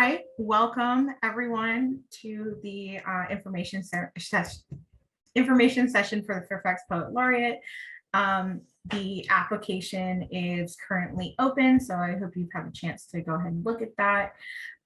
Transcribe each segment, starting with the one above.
Hi, welcome everyone to the information session for the Fairfax Poet Laureate. The application is currently open, so I hope you've had a chance to go ahead and look at that.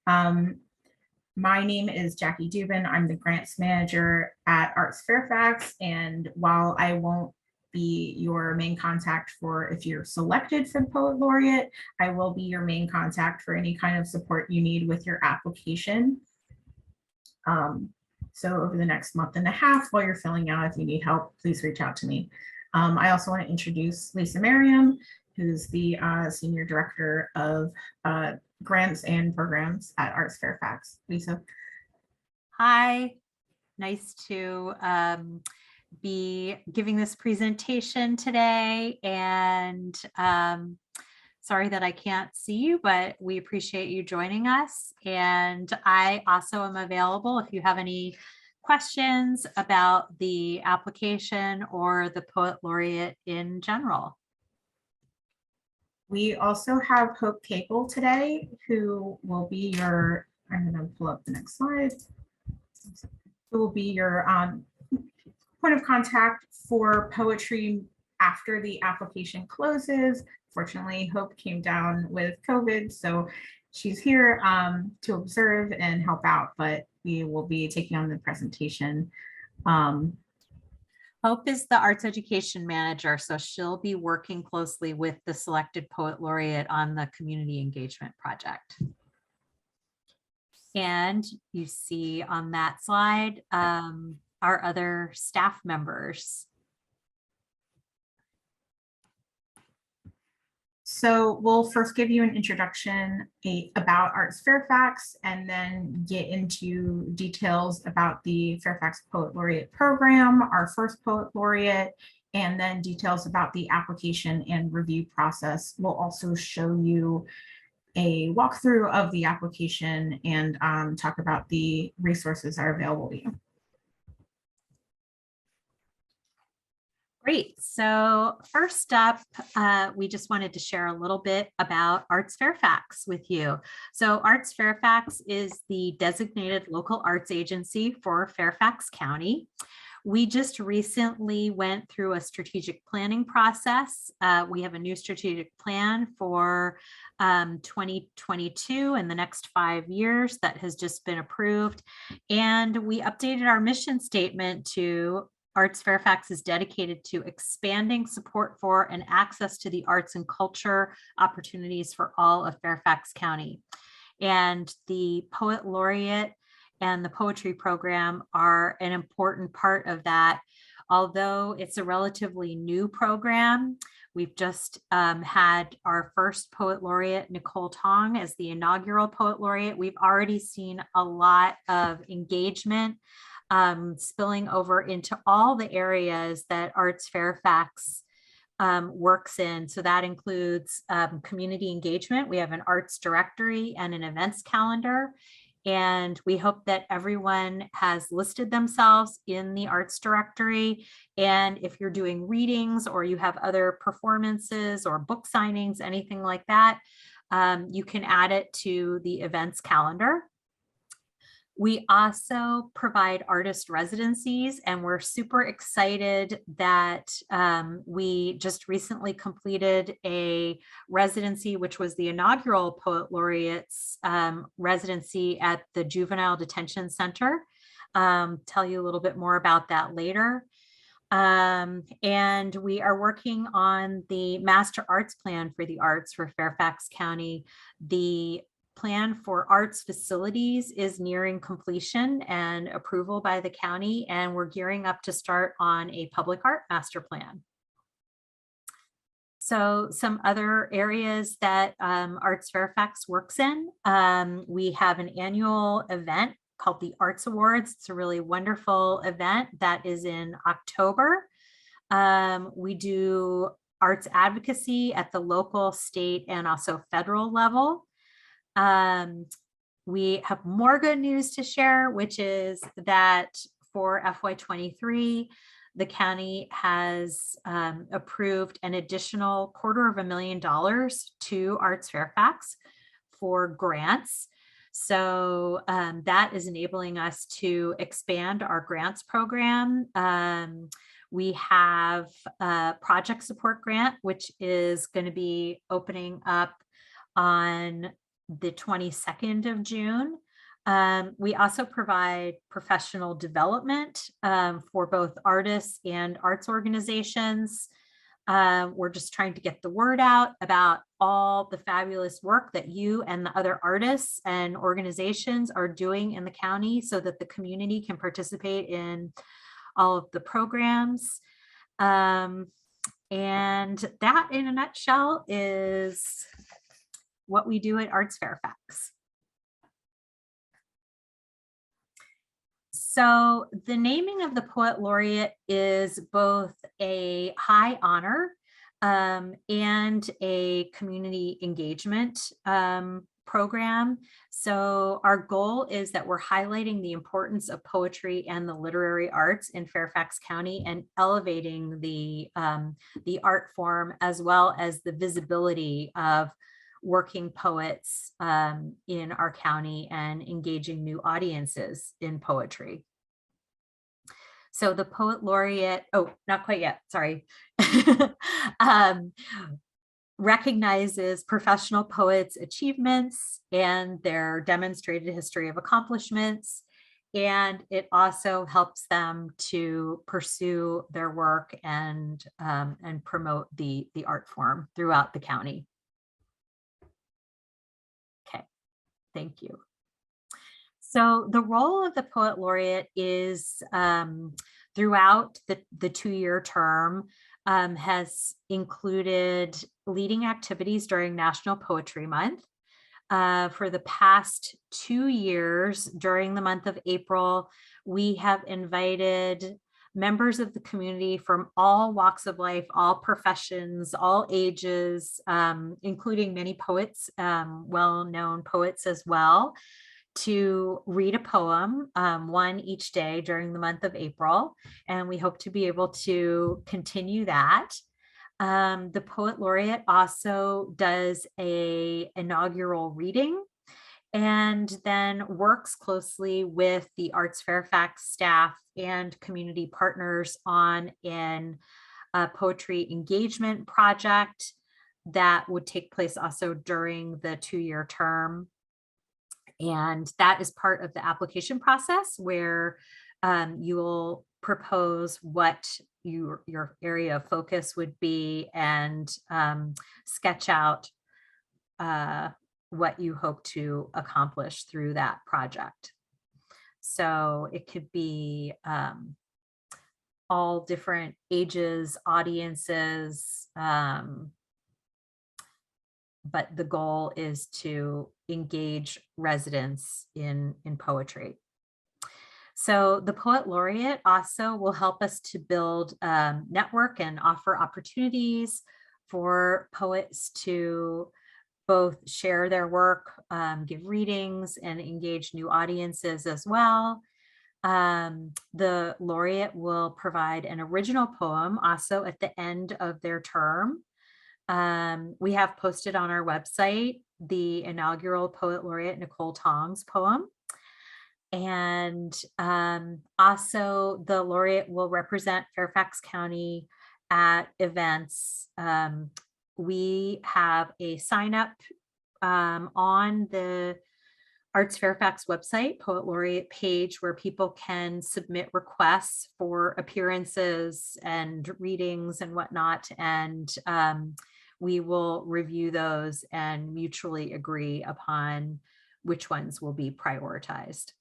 My name is Jackie Dubin. I'm the grants manager at Arts Fairfax, and while I won't be your main contact for if you're selected for the Poet Laureate, I will be your main contact for any kind of support you need with your application. So over the next month and a half while you're filling out, if you need help, please reach out to me. I also want to introduce Lisa Merriam, who's the Senior Director of Grants and Programs at Arts Fairfax. Lisa. Hi, nice to be giving this presentation today, and sorry that I can't see you, but we appreciate you joining us. And I also am available if you have any questions about the application or the Poet Laureate in general. We also have Hope Capel today, who will be your, I'm going to pull up the next slide, who will be your point of contact for poetry after the application closes. Fortunately, Hope came down with COVID, so she's here to observe and help out, but we will be taking on the presentation. Hope is the arts education manager, so she'll be working closely with the selected Poet Laureate on the community engagement project. And you see on that slide our other staff members. So we'll first give you an introduction about Arts Fairfax, and then get into details about the Fairfax Poet Laureate program, our first Poet Laureate, and then details about the application and review process. We'll also show you a walkthrough of the application and talk about the resources that are available to you. Great. So first up, we just wanted to share a little bit about Arts Fairfax with you. So Arts Fairfax is the designated local arts agency for Fairfax County. We just recently went through a strategic planning process. We have a new strategic plan for 2022 and the next 5 years that has just been approved. And we updated our mission statement to Arts Fairfax is dedicated to expanding support for and access to the arts and culture opportunities for all of Fairfax County. And the Poet Laureate and the poetry program are an important part of that. Although it's a relatively new program, we've just had our first Poet Laureate, Nicole Tong, as the inaugural Poet Laureate. We've already seen a lot of engagement spilling over into all the areas that Arts Fairfax works in. So that includes community engagement. We have an arts directory and an events calendar. And we hope that everyone has listed themselves in the arts directory. And if you're doing readings or you have other performances or book signings, anything like that, you can add it to the events calendar. We also provide artist residencies, and we're super excited that we just recently completed a residency, which was the inaugural Poet Laureate's residency at the Juvenile Detention Center. Tell you a little bit more about that later. And we are working on the Master Arts Plan for the Arts for Fairfax County. The plan for arts facilities is nearing completion and approval by the county, and we're gearing up to start on a public art master plan. So some other areas that Arts Fairfax works in, we have an annual event called the Arts Awards. It's a really wonderful event that is in October. We do arts advocacy at the local, state, and also federal level. We have more good news to share, which is that for FY23, the county has approved an additional $250,000 to Arts Fairfax for grants. So that is enabling us to expand our grants program. We have a project support grant, which is going to be opening up on the 22nd of June. We also provide professional development for both artists and arts organizations. We're just trying to get the word out about all the fabulous work that you and the other artists and organizations are doing in the county so that the community can participate in all of the programs. And that in a nutshell is what we do at Arts Fairfax. So the naming of the Poet Laureate is both a high honor and a community engagement program. So our goal is that we're highlighting the importance of poetry and the literary arts in Fairfax County and elevating the art form, as well as the visibility of working poets in our county and engaging new audiences in poetry. So the Poet Laureate, oh, not quite yet, sorry, recognizes professional poets' achievements and their demonstrated history of accomplishments. And it also helps them to pursue their work and promote the art form throughout the county. Okay, thank you. So the role of the Poet Laureate is throughout the two-year term has included leading activities during National Poetry Month. For the past 2 years, during the month of April, we have invited members of the community from all walks of life, all professions, all ages, including many poets, well-known poets as well, to read a poem, one each day during the month of April. And we hope to be able to continue that. The Poet Laureate also does an inaugural reading and then works closely with the Arts Fairfax staff and community partners on a poetry engagement project that would take place also during the two-year term. And that is part of the application process where you will propose what your area of focus would be and sketch out what you hope to accomplish through that project. So it could be all different ages, audiences, but the goal is to engage residents in poetry. So the Poet Laureate also will help us to build network and offer opportunities for poets to both share their work, give readings, and engage new audiences as well. The laureate will provide an original poem also at the end of their term. We have posted on our website the inaugural Poet Laureate Nicole Tong's poem. And also the laureate will represent Fairfax County at events. We have a sign up on the Arts Fairfax website, Poet Laureate page, where people can submit requests for appearances and readings and whatnot. And we will review those and mutually agree upon which ones will be prioritized.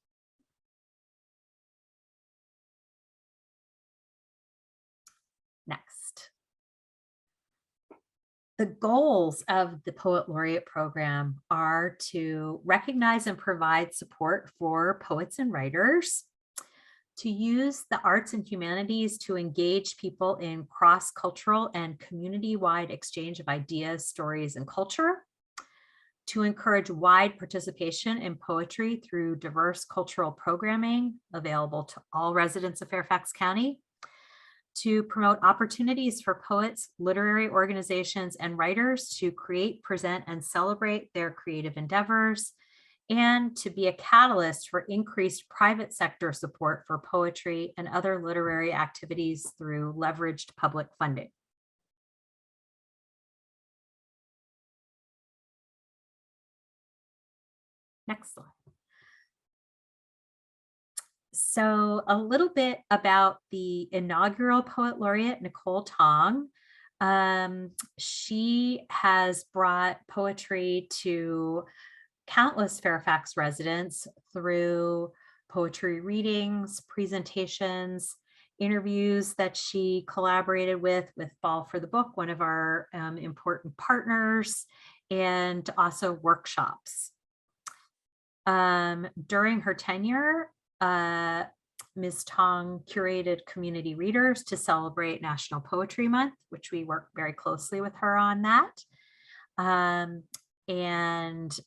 Next. The goals of the Poet Laureate program are to recognize and provide support for poets and writers, to use the arts and humanities to engage people in cross-cultural and community-wide exchange of ideas, stories, and culture, to encourage wide participation in poetry through diverse cultural programming available to all residents of Fairfax County, to promote opportunities for poets, literary organizations, and writers to create, present, and celebrate their creative endeavors, and to be a catalyst for increased private sector support for poetry and other literary activities through leveraged public funding. Next slide. So a little bit about the inaugural Poet Laureate, Nicole Tong. She has brought poetry to countless Fairfax residents through poetry readings, presentations, interviews that she collaborated with Fall for the Book, one of our important partners, and also workshops. During her tenure, Ms. Tong curated community readers to celebrate National Poetry Month, which we work very closely with her on that. And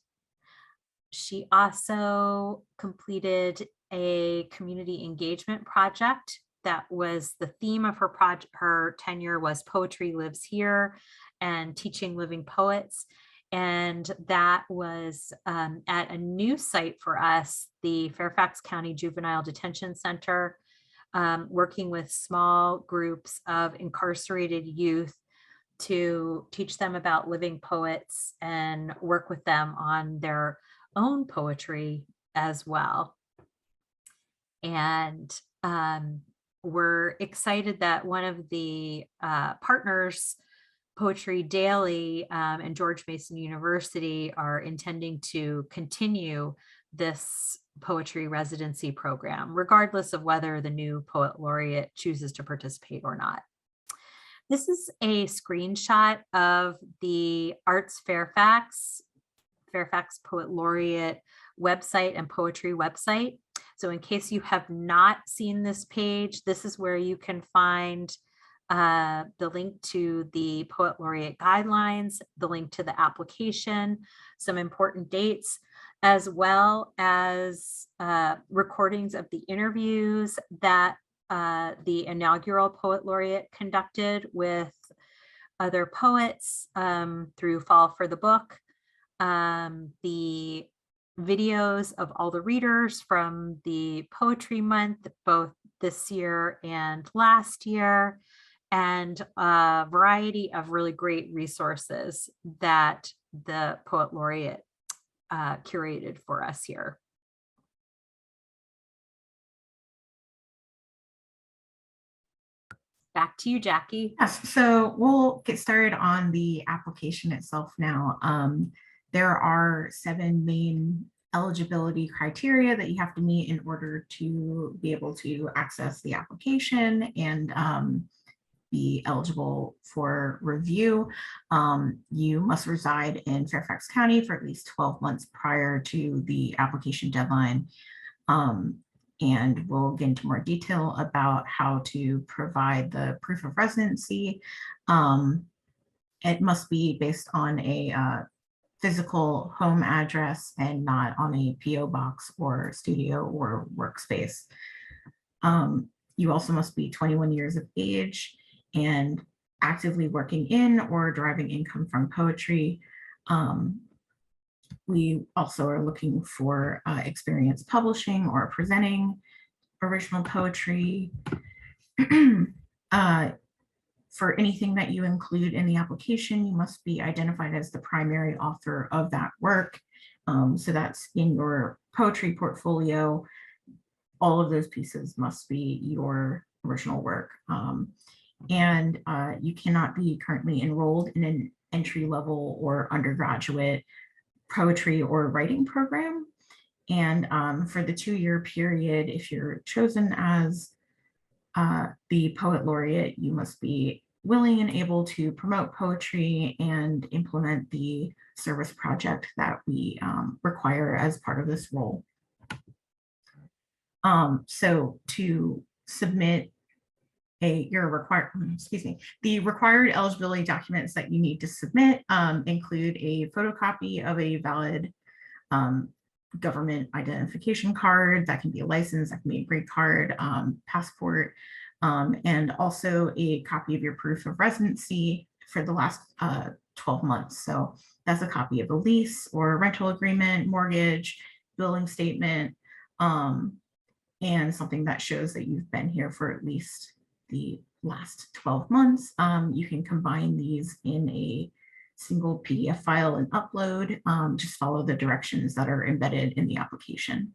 she also completed a community engagement project that was the theme of her tenure was Poetry Lives Here and teaching living poets. And that was at a new site for us, the Fairfax County Juvenile Detention Center, working with small groups of incarcerated youth to teach them about living poets and work with them on their own poetry as well. And we're excited that one of the partners, Poetry Daily and George Mason University, are intending to continue this poetry residency program, regardless of whether the new Poet Laureate chooses to participate or not. This is a screenshot of the Arts Fairfax Poet Laureate website and poetry website. So in case you have not seen this page, this is where you can find the link to the Poet Laureate guidelines, the link to the application, some important dates, as well as recordings of the interviews that the inaugural Poet Laureate conducted with other poets through Fall for the Book, the videos of all the readers from the Poetry Month, both this year and last year, and a variety of really great resources that the Poet Laureate curated for us here. Back to you, Jackie. Yes, so we'll get started on the application itself now. There are 7 main eligibility criteria that you have to meet in order to be able to access the application and be eligible for review. You must reside in Fairfax County for at least 12 months prior to the application deadline. And we'll get into more detail about how to provide the proof of residency. It must be based on a physical home address and not on a PO box or studio or workspace. You also must be 21 years of age and actively working in or deriving income from poetry. We also are looking for experience publishing or presenting original poetry. For anything that you include in the application, you must be identified as the primary author of that work. So that's in your poetry portfolio. All of those pieces must be your original work. And you cannot be currently enrolled in an entry-level or undergraduate poetry or writing program. And for the 2-year period, if you're chosen as the Poet Laureate, you must be willing and able to promote poetry and implement the service project that we require as part of this role. So to submit the required eligibility documents that you need to submit include a photocopy of a valid government identification card. That can be a license, that can be a green card, passport, and also a copy of your proof of residency for the last 12 months. So That's a copy of a lease or rental agreement, mortgage, billing statement, and something that shows that you've been here for at least the last 12 months. You can combine these in a single PDF file and upload. Just follow the directions that are embedded in the application.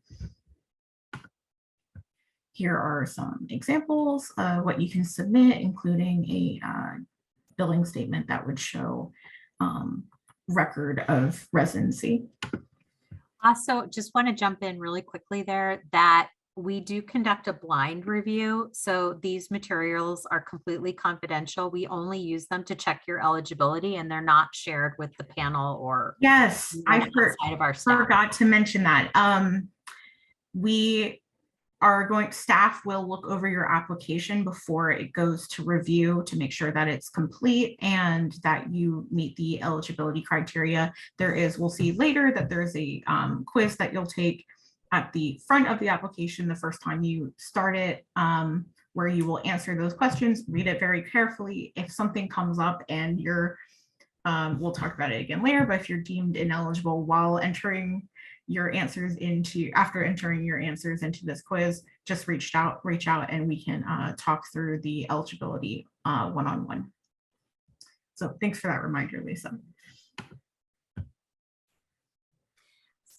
Here are some examples of what you can submit, including a billing statement that would show record of residency. Also, just want to jump in really quickly there that we do conduct a blind review. So these materials are completely confidential. We only use them to check your eligibility, and they're not shared with the panel or Yes, I outside of our staff. forgot to mention that. We are staff will look over your application before it goes to review to make sure that it's complete and that you meet the eligibility criteria. We'll see later that there's a quiz that you'll take at the front of the application the first time you start it, where you will answer those questions, read it very carefully. If something comes up and we'll talk about it again later, but if you're deemed ineligible while entering your answers after entering your answers into this quiz, just reach out and we can talk through the eligibility one-on-one. So thanks for that reminder, Lisa.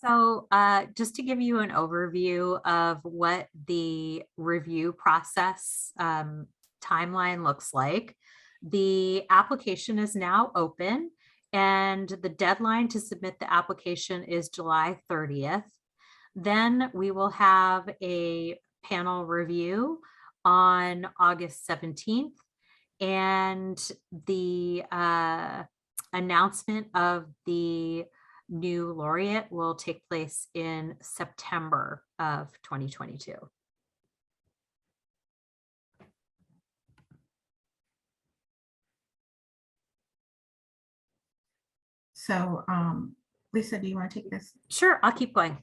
So just to give you an overview of what the review process timeline looks like, the application is now open. And the deadline to submit the application is July 30th. Then we will have a panel review on August 17th. And the announcement of the new laureate will take place in September of 2022. So Lisa, do you want to take this? Sure, I'll keep going.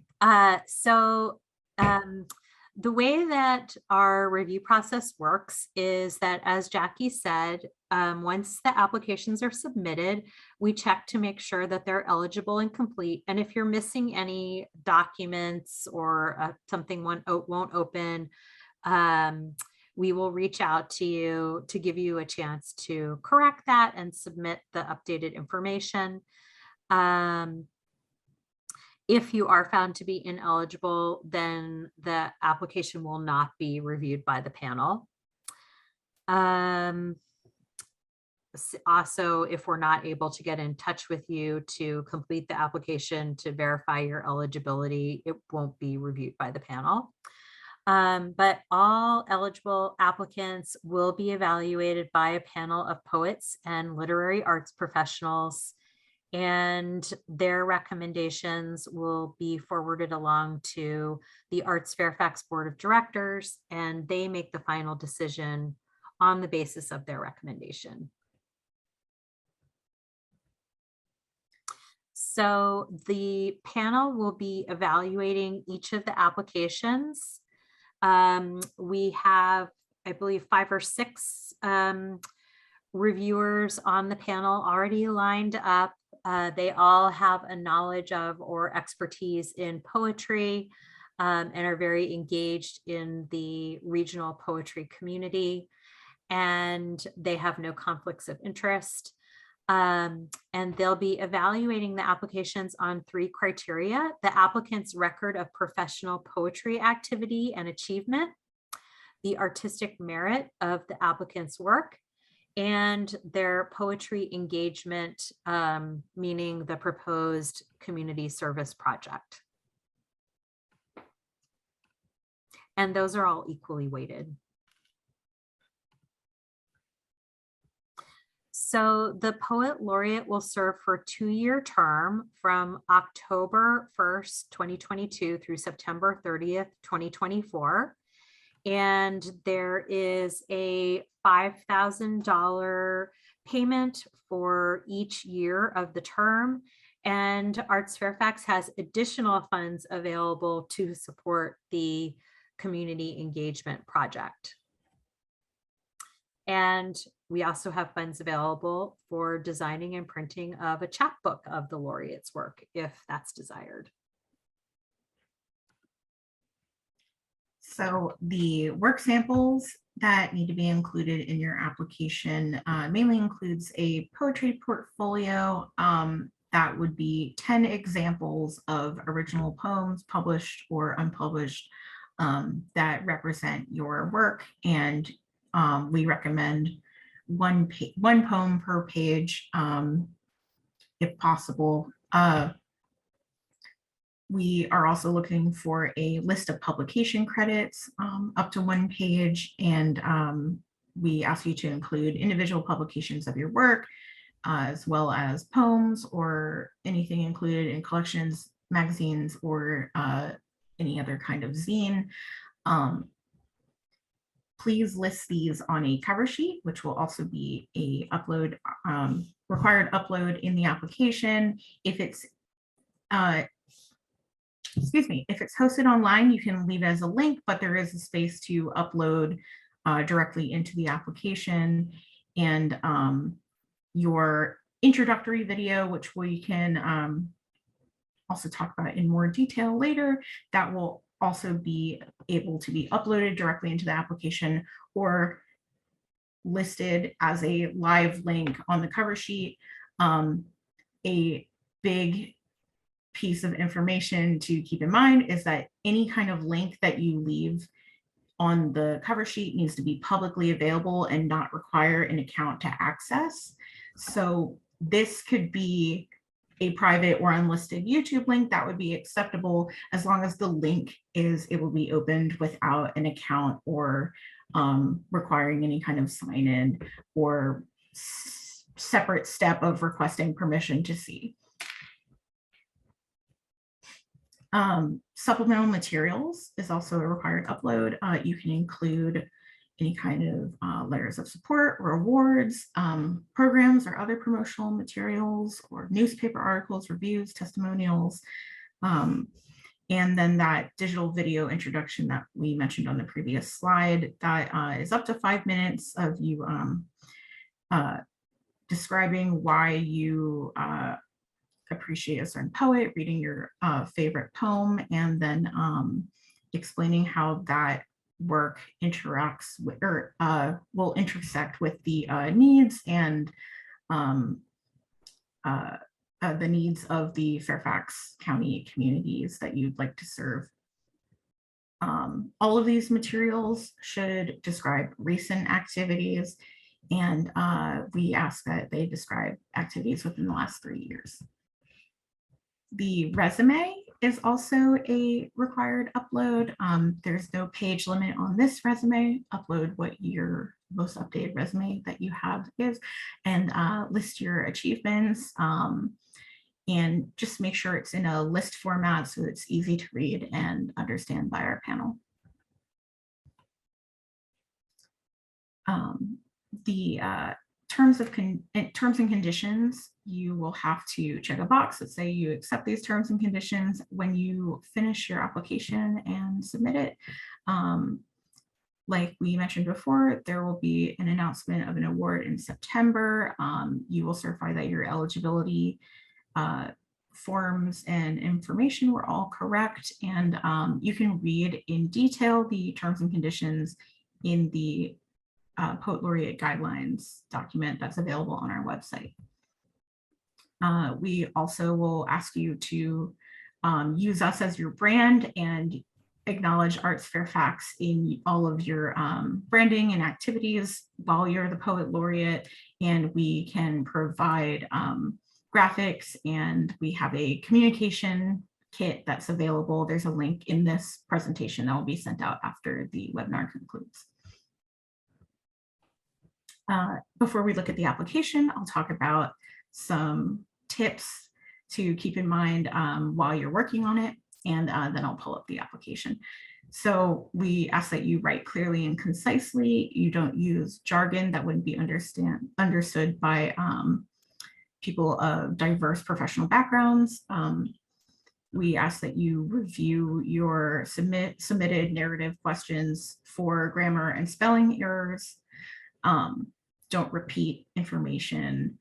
The way that our review process works is that, as Jackie said, once the applications are submitted, we check to make sure that they're eligible and complete. And if you're missing any documents or something won't open, we will reach out to you to give you a chance to correct that and submit the updated information. If you are found to be ineligible, then the application will not be reviewed by the panel. Also, if we're not able to get in touch with you to complete the application to verify your eligibility, it won't be reviewed by the panel. But all eligible applicants will be evaluated by a panel of poets and literary arts professionals, and their recommendations will be forwarded along to the Arts Fairfax Board of Directors, and they make the final decision on the basis of their recommendation. So the panel will be evaluating each of the applications. We have, I believe, 5 or 6 reviewers on the panel already lined up. They all have a knowledge of or expertise in poetry and are very engaged in the regional poetry community, and they have no conflicts of interest. And they'll be evaluating the applications on 3 criteria: the applicant's record of professional poetry activity and achievement, the artistic merit of the applicant's work, and their poetry engagement, meaning the proposed community service project. And those are all equally weighted. So the Poet Laureate will serve for a 2-year term from October 1st, 2022 through September 30th, 2024. And there is a $5,000 payment for each year of the term. And Arts Fairfax has additional funds available to support the community engagement project. And We also have funds available for designing and printing of a chapbook of the laureate's work, if that's desired. So the work samples that need to be included in your application mainly includes a poetry portfolio that would be 10 examples of original poems, published or unpublished, that represent your work. And we recommend one poem per page, if possible. We are also looking for a list of publication credits up to 1 page, and we ask you to include individual publications of your work, as well as poems or anything included in collections, magazines, or any other kind of zine. Please list these on a cover sheet, which will also be a required upload in the application. If it's if it's hosted online, you can leave it as a link, but there is a space to upload directly into the application. And your introductory video, which we can also talk about in more detail later, that will also be able to be uploaded directly into the application or listed as a live link on the cover sheet. A big piece of information to keep in mind is that any kind of link that you leave on the cover sheet needs to be publicly available and not require an account to access. So this could be a private or unlisted YouTube link that would be acceptable as long as the link is able to be opened without an account or requiring any kind of sign in or separate step of requesting permission to see. Supplemental materials is also a required upload. You can include any kind of letters of support or awards, programs or other promotional materials, or newspaper articles, reviews, testimonials, and then that digital video introduction that we mentioned on the previous slide that is up to 5 minutes of you describing why you appreciate a certain poet, reading your favorite poem, and then explaining how that work interacts with or will intersect with the needs and the needs of the Fairfax County communities that you'd like to serve. All of these materials should describe recent activities, and we ask that they describe activities within the last 3 years. The resume is also a required upload. There's no page limit on this resume. Upload what your most updated resume that you have is, and list your achievements, and just make sure it's in a list format so it's easy to read and understand by our panel. The terms and conditions, you will have to check a box that say you accept these terms and conditions when you finish your application and submit it. Like we mentioned before, there will be an announcement of an award in September. You will certify that your eligibility forms and information were all correct, and you can read in detail the terms and conditions in the Poet Laureate Guidelines document that's available on our website. We also will ask you to use us as your brand and acknowledge Arts Fairfax in all of your branding and activities while you're the Poet Laureate, and we can provide graphics, and we have a communication kit that's available. There's a link in this presentation that will be sent out after the webinar concludes. Before we look at the application, I'll talk about some tips to keep in mind while you're working on it, and then I'll pull up the application. So we ask that you write clearly and concisely. You don't use jargon that wouldn't be understood by people of diverse professional backgrounds. We ask that you review your submitted narrative questions for grammar and spelling errors. don't repeat information.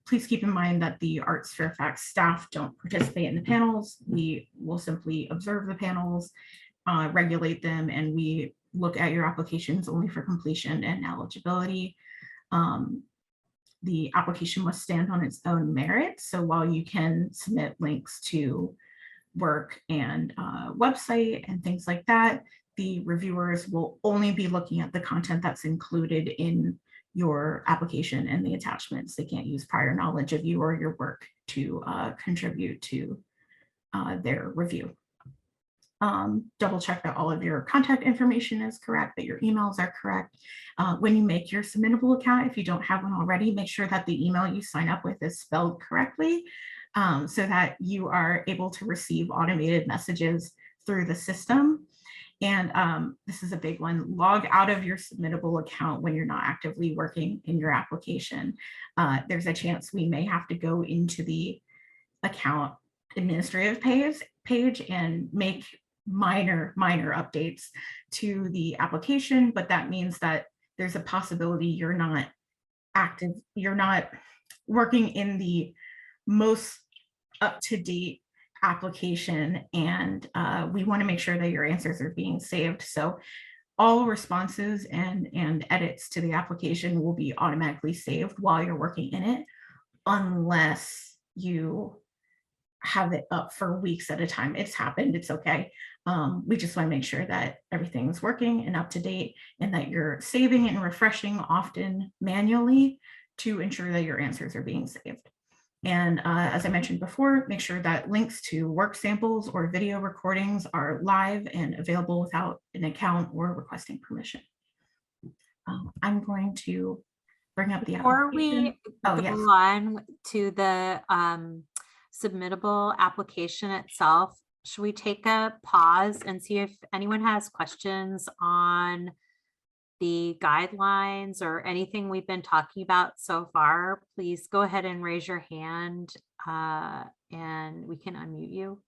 Please keep in mind that the Arts Fairfax staff don't participate in the panels. We will simply observe the panels, regulate them, and we look at your applications only for completion and eligibility. The application must stand on its own merit. So while you can submit links to work and website and things like that, the reviewers will only be looking at the content that's included in your application and the attachments. They can't use prior knowledge of you or your work to contribute to their review. Double check that all of your contact information is correct, that your emails are correct. When you make your submittable account, if you don't have one already, make sure that the email you sign up with is spelled correctly, so that you are able to receive automated messages through the system. And this is a big one: log out of your submittable account when you're not actively working in your application. There's a chance we may have to go into the account administrative page and make minor updates to the application, but that means that there's a possibility you're not active, you're not working in the most up-to-date application, and we want to make sure that your answers are being saved. So all responses and edits to the application will be automatically saved while you're working in it, unless you have it up for weeks at a time. It's happened, it's okay. We just want to make sure that everything's working and up to date, and that you're saving and refreshing often manually to ensure that your answers are being saved. And as I mentioned before, make sure that links to work samples or video recordings are live and available without an account or requesting permission. I'm going to bring up the Before application. we Oh, go yes. on to the submittable application itself, should we take a pause and see if anyone has questions on the guidelines or anything we've been talking about so far? Please go ahead and raise your hand and we can unmute you.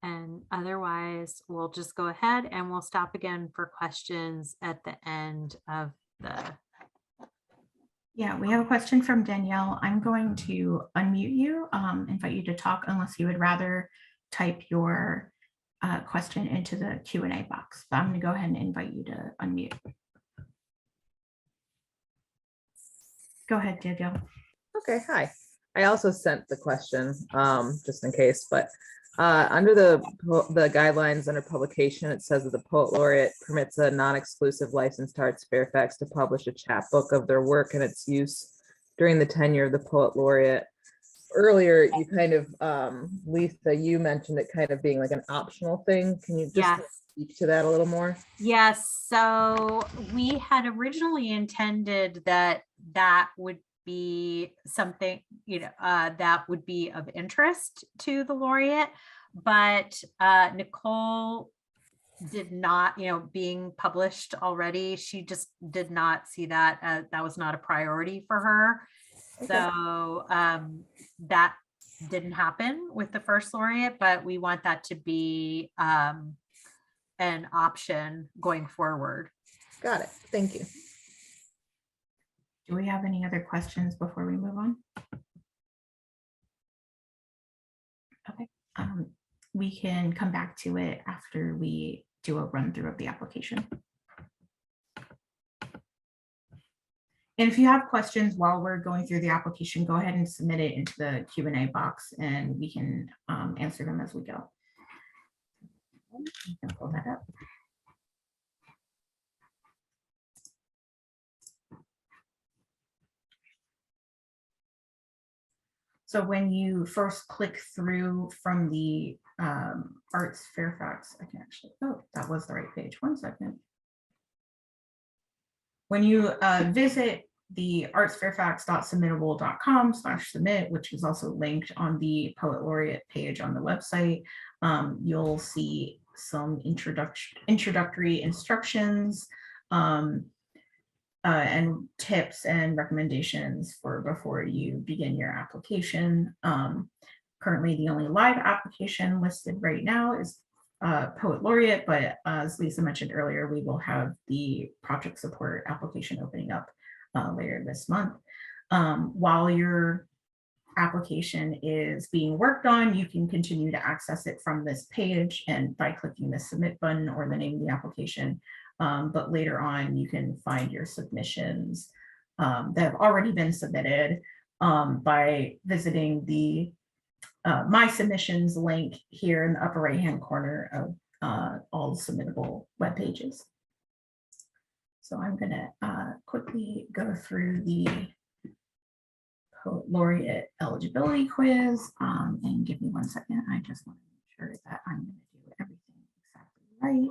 And otherwise, we'll just go ahead and we'll stop again for questions at the end of the. Yeah, we have a question from Danielle. I'm going to unmute you, invite you to talk, unless you would rather type your question into the Q&A box. But I'm going to go ahead and invite you to unmute. Go ahead, Danielle. Okay, hi. I also sent the question just in case, but under the guidelines under publication, it says that the Poet Laureate permits a non-exclusive licensed Arts Fairfax to publish a chapbook of their work and its use during the tenure of the Poet Laureate. Earlier, you kind of, Lisa, you mentioned it kind of being like an optional thing. Can you just speak to that a little more? Yes, so we had originally intended that that would be something, that would be of interest to the laureate, but Nicole did not, being published already, she just did not see that that was not a priority for her. Okay. So that didn't happen with the first laureate, but we want that to be an option going forward. Got it. Thank you. Do we have any other questions before we move on? Okay, we can come back to it after we do a run through of the application. And if you have questions while we're going through the application, go ahead and submit it into the Q&A box and we can answer them as we go. You can pull that up. So when you first click through from the Arts Fairfax, I can actually, oh, that was the right page. 1 second. When you visit the artsfairfax.submittable.com/submit, which is also linked on the Poet Laureate page on the website, you'll see some introductory instructions and tips and recommendations for before you begin your application. Currently, the only live application listed right now is Poet Laureate, but as Lisa mentioned earlier, we will have the project support application opening up later this month. While your application is being worked on, you can continue to access it from this page and by clicking the submit button or the name of the application. But later on, you can find your submissions that have already been submitted by visiting the My Submissions link here in the upper right-hand corner of all submittable web pages. So I'm going to quickly go through the Poet Laureate eligibility quiz and give me 1 second. I just want to make sure that I'm going to do everything exactly right.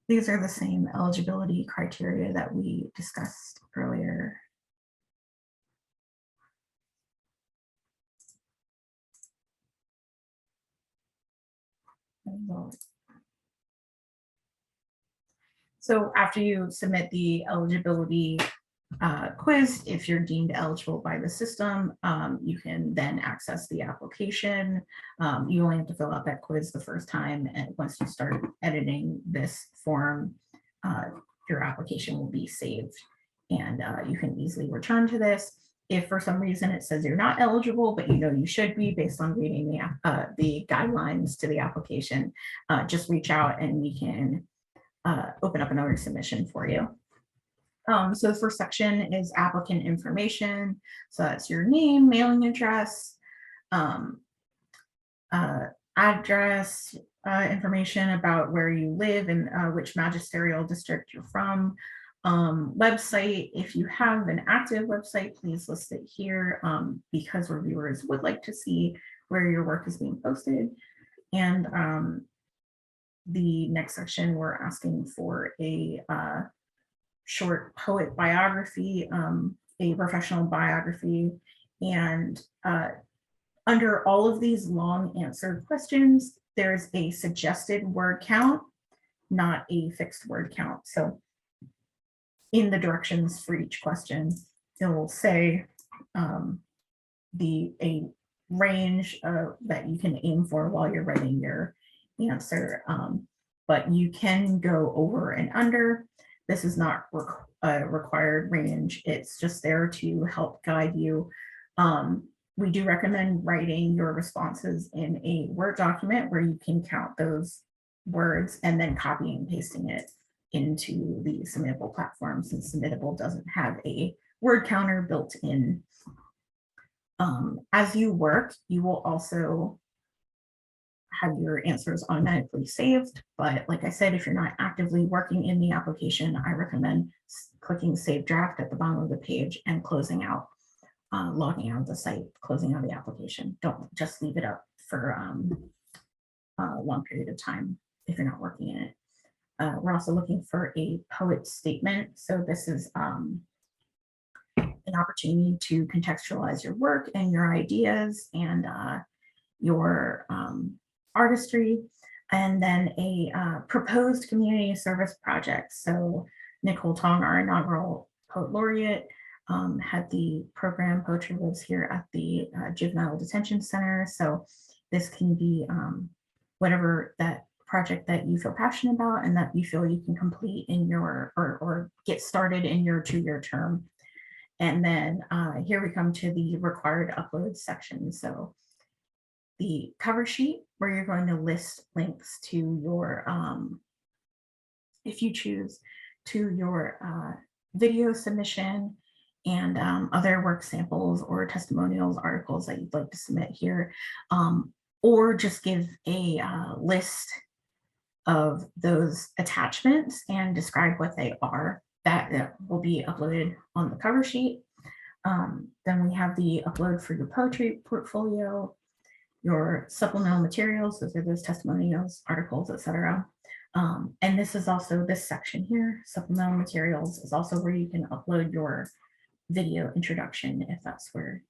These are the same eligibility criteria that we discussed earlier. So after you submit the eligibility quiz, if you're deemed eligible by the system, you can then access the application. You only have to fill out that quiz the first time, and once you start editing this form, your application will be saved, and you can easily return to this. If for some reason it says you're not eligible, but you know you should be based on reading the guidelines to the application, just reach out and we can open up another submission for you. So the first section is applicant information. So that's your name, mailing address, address, information about where you live and which magisterial district you're from. Website, if you have an active website, please list it here because reviewers would like to see where your work is being posted. And the next section, we're asking for a short poet biography, a professional biography, and under all of these long answered questions, there's a suggested word count, not a fixed word count. So in the directions for each question, it will say a range that you can aim for while you're writing your answer, but you can go over and under. This is not a required range. It's just there to help guide you. We do recommend writing your responses in a Word document where you can count those words and then copying and pasting it into the Submittable platform, since Submittable doesn't have a word counter built in. As you work, you will also have your answers automatically saved. But like I said, if you're not actively working in the application, I recommend clicking Save Draft at the bottom of the page and closing out, logging out of the site, closing out the application. Don't just leave it up for a long period of time if you're not working in it. We're also looking for a poet statement. So this is an opportunity to contextualize your work and your ideas and your artistry, and then a proposed community service project. So Nicole Tong, our inaugural Poet Laureate, had the program Poetry Lives here at the Juvenile Detention Center. So this can be whatever that project that you feel passionate about and that you feel you can complete in your or get started in your 2-year term. And then here we come to the required upload section. So the cover sheet, where you're going to list links to your, if you choose, to your video submission and other work samples or testimonials, articles that you'd like to submit here, or just give a list of those attachments and describe what they are. That will be uploaded on the cover sheet. Then we have the upload for your poetry portfolio, your supplemental materials, those are those testimonials, articles, etc. And this is also this section here, supplemental materials, is also where you can upload your video introduction if that's where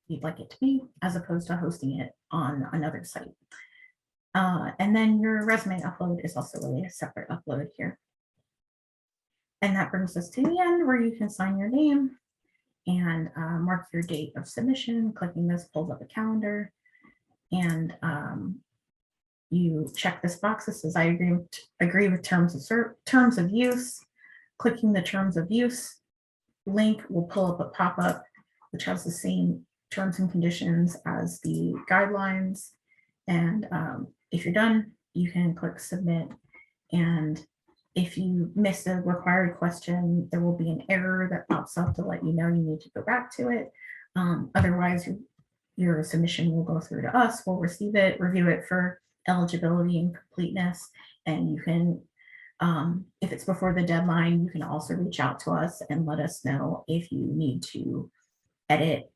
you'd like it to be, as opposed to hosting it on another site. And then your resume upload is also really a separate upload here. And that brings us to the end where you can sign your name and mark your date of submission. Clicking this pulls up a calendar, and you check this box that says I agree with terms of use. Clicking the terms of use link will pull up a pop-up which has the same terms and conditions as the guidelines. And if you're done, you can click submit. And if you miss a required question, there will be an error that pops up to let you know you need to go back to it. Otherwise, your submission will go through to us. We'll receive it, review it for eligibility and completeness. And you can, if it's before the deadline, you can also reach out to us and let us know if you need to edit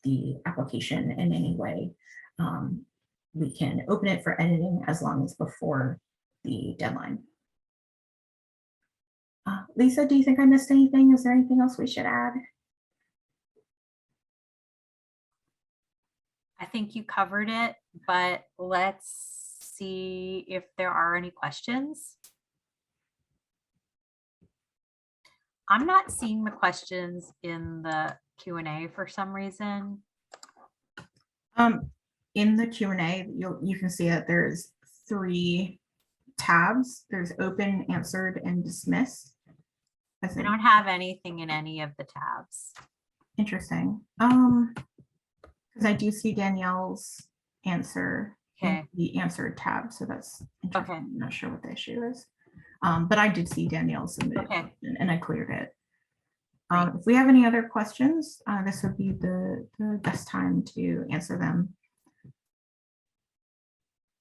the application in any way. We can open it for editing as long as before the deadline. Lisa, do you think I missed anything? Is there anything else we should add? I think you covered it, but let's see if there are any questions. I'm not seeing the questions in the Q&A for some reason. In the Q&A, you can see that there's 3 tabs. There's open, answered, and dismissed. I don't have anything in any of the tabs. Interesting. Because I do see Danielle's answer in the answered tab, so that's interesting. Okay. I'm not sure what the issue is. But I did see Danielle's submitted and I cleared it. If we have any other questions, this would be the best time to answer them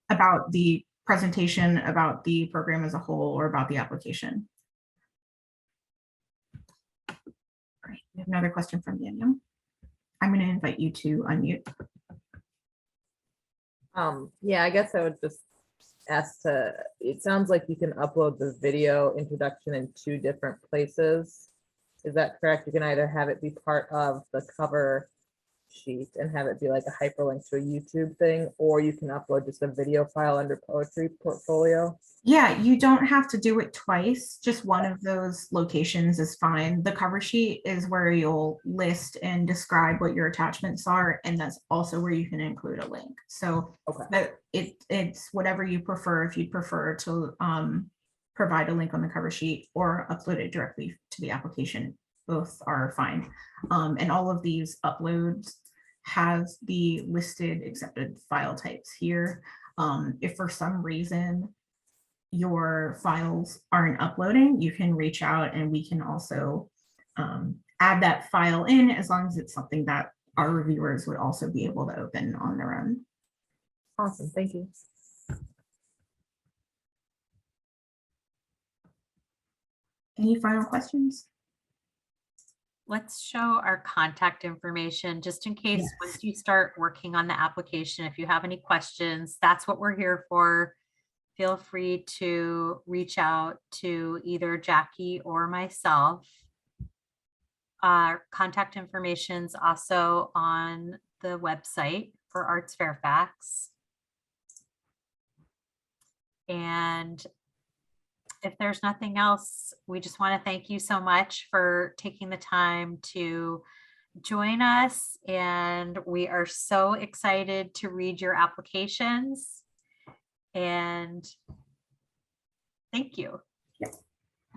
about the presentation, about the program as a whole, or about the application. Great. We have another question from Danielle. I'm going to invite you to unmute. Yeah, I guess I would just ask to, it sounds like you can upload the video introduction in 2 different places. Is that correct? You can either have it be part of the cover sheet and have it be like a hyperlink to a YouTube thing, or you can upload just a video file under poetry portfolio. Yeah, you don't have to do it twice. Just one of those locations is fine. The cover sheet is where you'll list and describe what your attachments are, and that's also where you can include a link. So that it's whatever you prefer. If you'd prefer to provide a link on the cover sheet or upload it directly to the application, both are fine. And all of these uploads have the listed accepted file types here. If for some reason your files aren't uploading, you can reach out and we can also add that file in, as long as it's something that our reviewers would also be able to open on their own. Awesome, thank you. Any final questions? Let's show our contact information just in case once you start working on the application, if you have any questions, that's what we're here for. Feel free to reach out to either Jackie or myself. Our contact information is also on the website for Arts Fairfax. And if there's nothing else, we just want to thank you so much for taking the time to join us. And we are so excited to read your applications. And thank you.